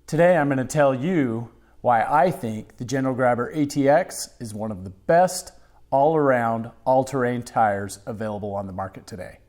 Today I'm going to tell you why I think the General Grabber ATX is one of the best all-around all-terrain tires available on the market today.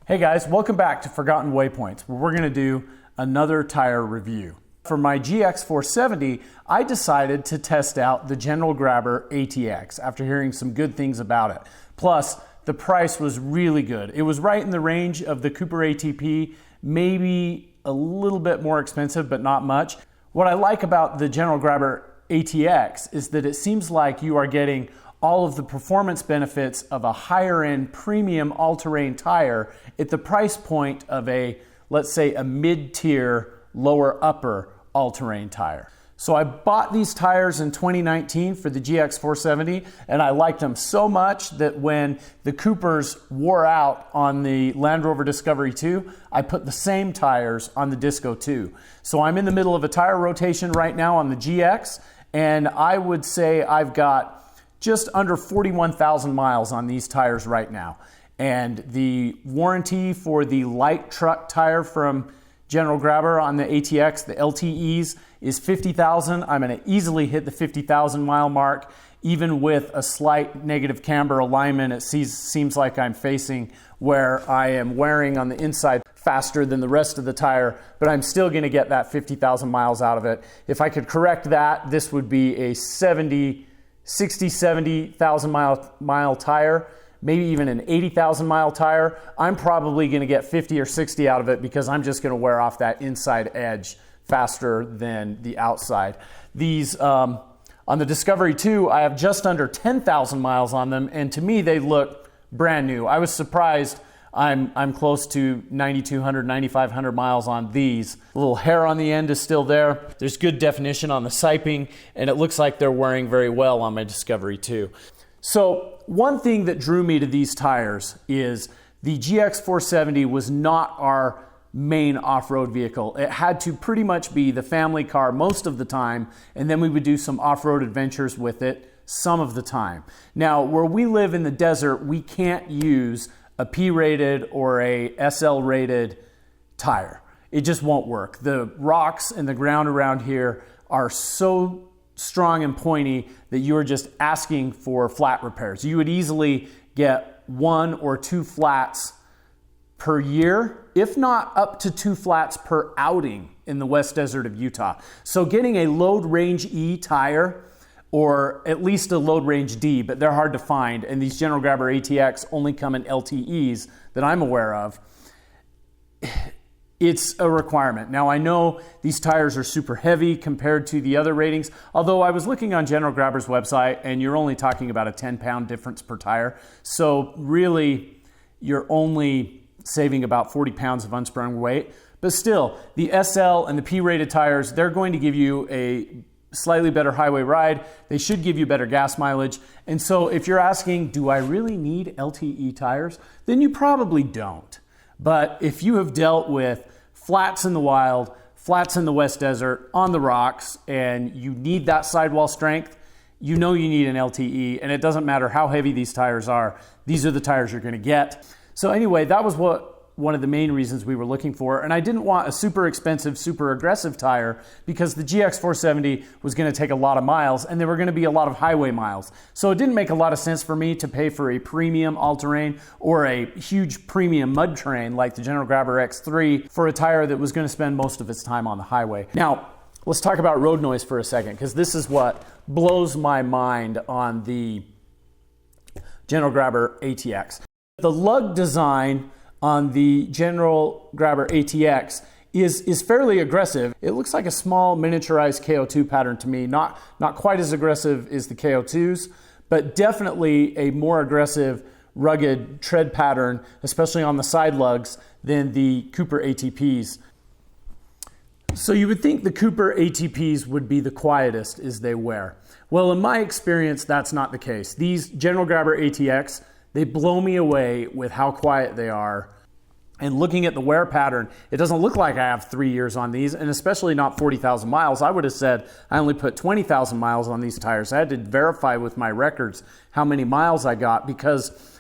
Hey guys, welcome back to Forgotten Waypoints, where we're going to do another tire review. For my GX470, I decided to test out the General Grabber ATX after hearing some good things about it. Plus, the price was really good. It was right in the range of the Cooper ATP, maybe a little bit more expensive, but not much. What I like about the General Grabber ATX is that it seems like you are getting all of the performance benefits of a higher end premium all-terrain tire at the price point of a, let's say, a mid-tier, lower upper all-terrain tire. So I bought these tires in 2019 for the GX470, and I liked them so much that when the Coopers wore out on the Land Rover Discovery 2, I put the same tires on the Disco 2. So I'm in the middle of a tire rotation right now on the GX, and I would say I've got just under 41,000 miles on these tires right now. And the warranty for the light truck tire from General Grabber on the ATX, the LTEs, is 50,000. I'm going to easily hit the 50,000 mile mark, even with a slight negative camber alignment. It seems like I'm facing where I am wearing on the inside faster than the rest of the tire, but I'm still going to get that 50,000 miles out of it. If I could correct that, this would be a 70,000 mile tire, maybe even an 80,000 mile tire. I'm probably going to get 50 or 60 out of it because I'm just going to wear off that inside edge faster than the outside. These on the Discovery 2, I have just under 10,000 miles on them, and to me they look brand new. I was surprised. I'm close to 9,200, 9,500 miles on these. A little hair on the end is still there. There's good definition on the siping, and it looks like they're wearing very well on my Discovery 2. So one thing that drew me to these tires is the GX470 was not our main off-road vehicle. It had to pretty much be the family car most of the time, and then we would do some off-road adventures with it some of the time. Now, where we live in the desert, we can't use a P-rated or a SL-rated tire. It just won't work. The rocks and the ground around here are so strong and pointy that you are just asking for flat repairs. You would easily get 1 or 2 flats per year, if not up to 2 flats per outing in the West Desert of Utah. So getting a load range E tire, or at least a load range D, but they're hard to find, and these General Grabber ATX only come in LTEs that I'm aware of. It's a requirement. Now I know these tires are super heavy compared to the other ratings, although I was looking on General Grabber's website and you're only talking about a 10-pound difference per tire. So really, you're only saving about 40 pounds of unsprung weight. But still, the SL and the P-rated tires, they're going to give you a slightly better highway ride. They should give you better gas mileage. And so if you're asking, do I really need LTE tires? Then you probably don't. But if you have dealt with flats in the wild, flats in the West Desert, on the rocks, and you need that sidewall strength, you know you need an LTE, and it doesn't matter how heavy these tires are. These are the tires you're going to get. So anyway, that was one of the main reasons we were looking for, and I didn't want a super expensive, super aggressive tire because the GX470 was going to take a lot of miles and there were going to be a lot of highway miles. So it didn't make a lot of sense for me to pay for a premium all-terrain or a huge premium mud terrain like the General Grabber X3 for a tire that was going to spend most of its time on the highway. Now, let's talk about road noise for a second, because this is what blows my mind on the General Grabber ATX. The lug design on the General Grabber ATX is fairly aggressive. It looks like a small miniaturized KO2 pattern to me. Not quite as aggressive as the KO2s, but definitely a more aggressive, rugged tread pattern, especially on the side lugs, than the Cooper ATPs. So you would think the Cooper ATPs would be the quietest as they wear. Well, in my experience, that's not the case. These General Grabber ATX, they blow me away with how quiet they are. And looking at the wear pattern, it doesn't look like I have 3 years on these, and especially not 40,000 miles. I would have said I only put 20,000 miles on these tires. I had to verify with my records how many miles I got, because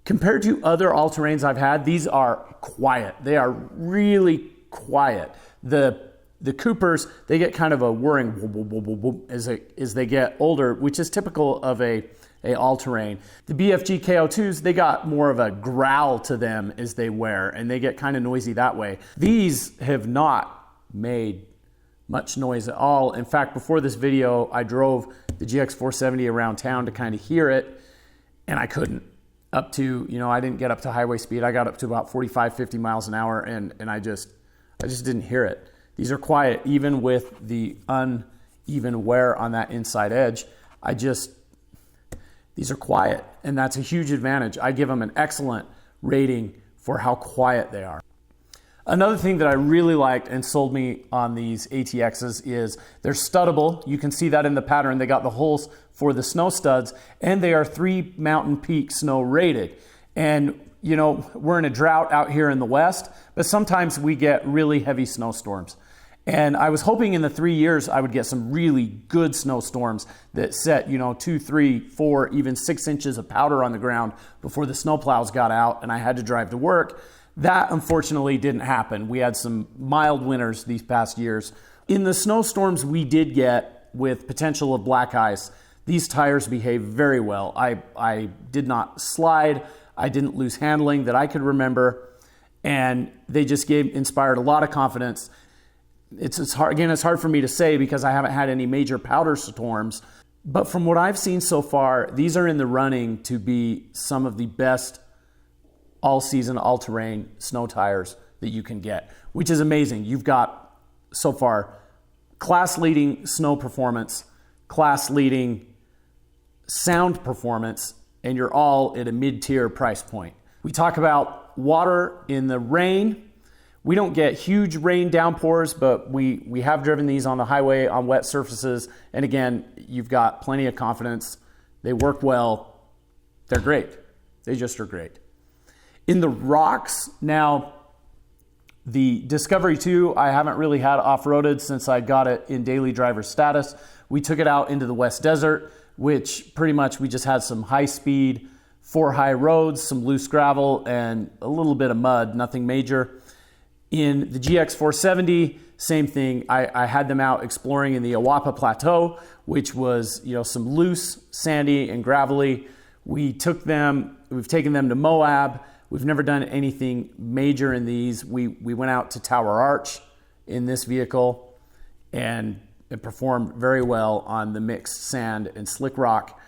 Compared to other all-terrains I've had, these are quiet. They are really quiet. The Coopers, they get kind of a whirring whoop, whoop, whoop, whoop, as they get older, which is typical of a all-terrain. The BFG KO2s, they got more of a growl to them as they wear, and they get kind of noisy that way. These have not made much noise at all. In fact, before this video, I drove the GX470 around town to kind of hear it, and I couldn't. Up to, I didn't get up to highway speed. I got up to about 45, 50 miles an hour, and I just didn't hear it. These are quiet, even with the uneven wear on that inside edge. These are quiet, and that's a huge advantage. I give them an excellent rating for how quiet they are. Another thing that I really liked and sold me on these ATXs is they're studdable. You can see that in the pattern. They got the holes for the snow studs, and they are 3 mountain peak snow rated. And we're in a drought out here in the West, but sometimes we get really heavy snowstorms. And I was hoping in the 3 years I would get some really good snowstorms that set, 2, 3, 4, even 6 inches of powder on the ground before the snowplows got out and I had to drive to work. That unfortunately didn't happen. We had some mild winters these past years. In the snowstorms we did get with potential of black ice, these tires behaved very well. I did not slide. I didn't lose handling that I could remember. And they just inspired a lot of confidence. It's hard for me to say because I haven't had any major powder storms. But from what I've seen so far, these are in the running to be some of the best all-season, all-terrain snow tires that you can get, which is amazing. You've got, so far, class-leading snow performance, class-leading sound performance, and you're all at a mid-tier price point. We talk about water in the rain. We don't get huge rain downpours, but we have driven these on the highway on wet surfaces. And again, you've got plenty of confidence. They work well. They're great. They just are great. In the rocks, now the Discovery 2, I haven't really had off-roaded since I got it in daily driver status. We took it out into the West Desert, which pretty much we just had some high-speed, 4 high roads, some loose gravel, and a little bit of mud, nothing major. In the GX470, same thing. I had them out exploring in the Awapa Plateau, which was some loose, sandy, and gravelly. We've taken them to Moab. We've never done anything major in these. We went out to Tower Arch in this vehicle, and it performed very well on the mixed sand and slick rock.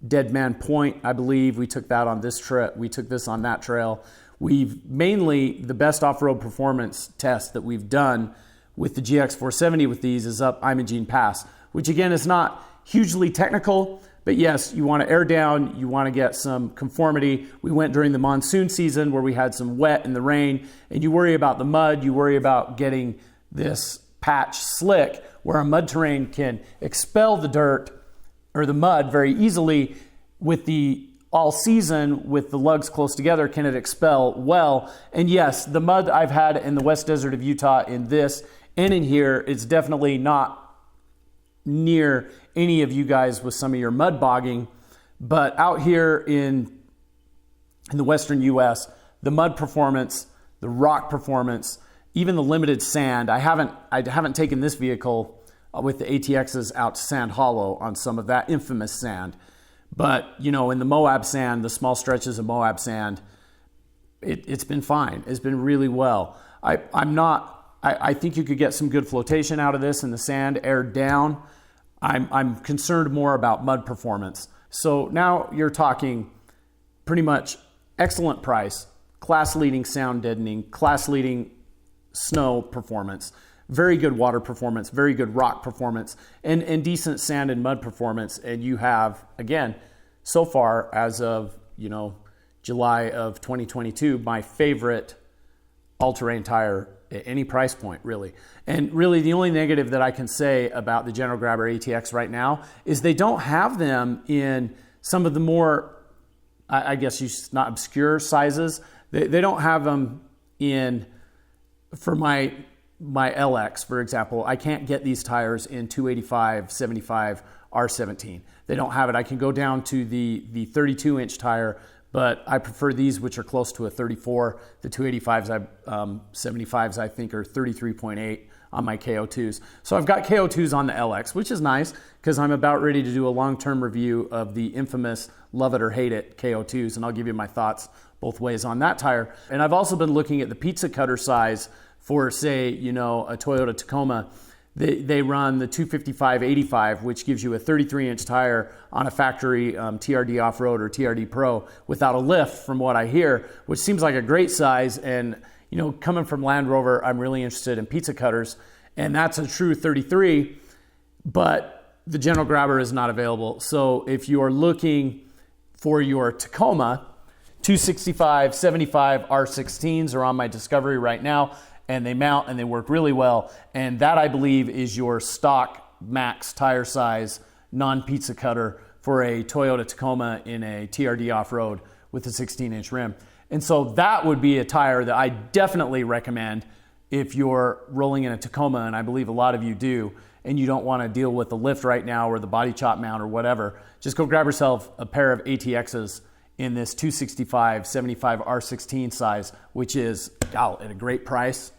Dead Man Point, I believe, we took that on this trip. We took this on that trail. We've mainly, the best off-road performance test that we've done with the GX470 with these is up Imogene Pass, which again is not hugely technical, but yes, you want to air down, you want to get some conformity. We went during the monsoon season where we had some wet in the rain, and you worry about the mud, you worry about getting this patch slick where a mud terrain can expel the dirt or the mud very easily. With the all season, with the lugs close together, can it expel well? And yes, the mud I've had in the West Desert of Utah in this and in here is definitely not near any of you guys with some of your mud bogging, but out here in the Western US, the mud performance, the rock performance, even the limited sand. I haven't taken this vehicle with the ATXs out to Sand Hollow on some of that infamous sand. But, in the Moab sand, the small stretches of Moab sand, it's been fine. It's been really well. I think you could get some good flotation out of this in the sand, aired down. I'm concerned more about mud performance. So now you're talking pretty much excellent price, class-leading sound deadening, class-leading snow performance, very good water performance, very good rock performance, and decent sand and mud performance. And you have, again, so far as of, July of 2022, my favorite all-terrain tire at any price point, really. And really the only negative that I can say about the General Grabber ATX right now is they don't have them in some of the more, I guess not obscure sizes. They don't have them in, for my LX, for example, I can't get these tires in 285, 75, R17. They don't have it. I can go down to the 32-inch tire, but I prefer these, which are close to a 34. The 285s, 75s, I think, are 33.8 on my KO2s. So I've got KO2s on the LX, which is nice because I'm about ready to do a long-term review of the infamous love it or hate it KO2s, and I'll give you my thoughts both ways on that tire. And I've also been looking at the pizza cutter size for, say, a Toyota Tacoma. They run the 255/85, which gives you a 33-inch tire on a factory TRD off-road or TRD Pro without a lift, from what I hear, which seems like a great size. And coming from Land Rover, I'm really interested in pizza cutters, and that's a true 33, but the General Grabber is not available. So if you're looking for your Tacoma, 265/75 R16s are on my Discovery right now, and they mount and they work really well. And that, I believe, is your stock max tire size non-pizza cutter for a Toyota Tacoma in a TRD off-road with a 16-inch rim. And so that would be a tire that I definitely recommend if you're rolling in a Tacoma, and I believe a lot of you do, and you don't want to deal with the lift right now or the body chop mount or whatever. Just go grab yourself a pair of ATXs in this 265/75 R16 size, which is at a great price,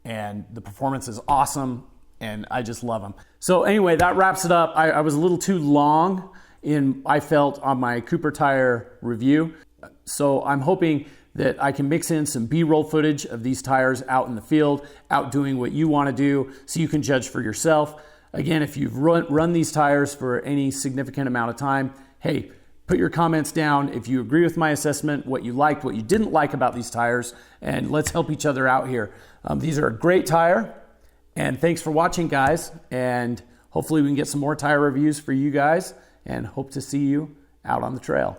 and the performance is awesome, and I just love them. So anyway, that wraps it up. I was a little too long I felt on my Cooper tire review, so I'm hoping that I can mix in some B-roll footage of these tires out in the field, out doing what you want to do, so you can judge for yourself. Again, if you've run these tires for any significant amount of time, hey, put your comments down if you agree with my assessment, what you liked, what you didn't like about these tires, and let's help each other out here. These are a great tire, and thanks for watching, guys, and hopefully we can get some more tire reviews for you guys, and hope to see you out on the trail.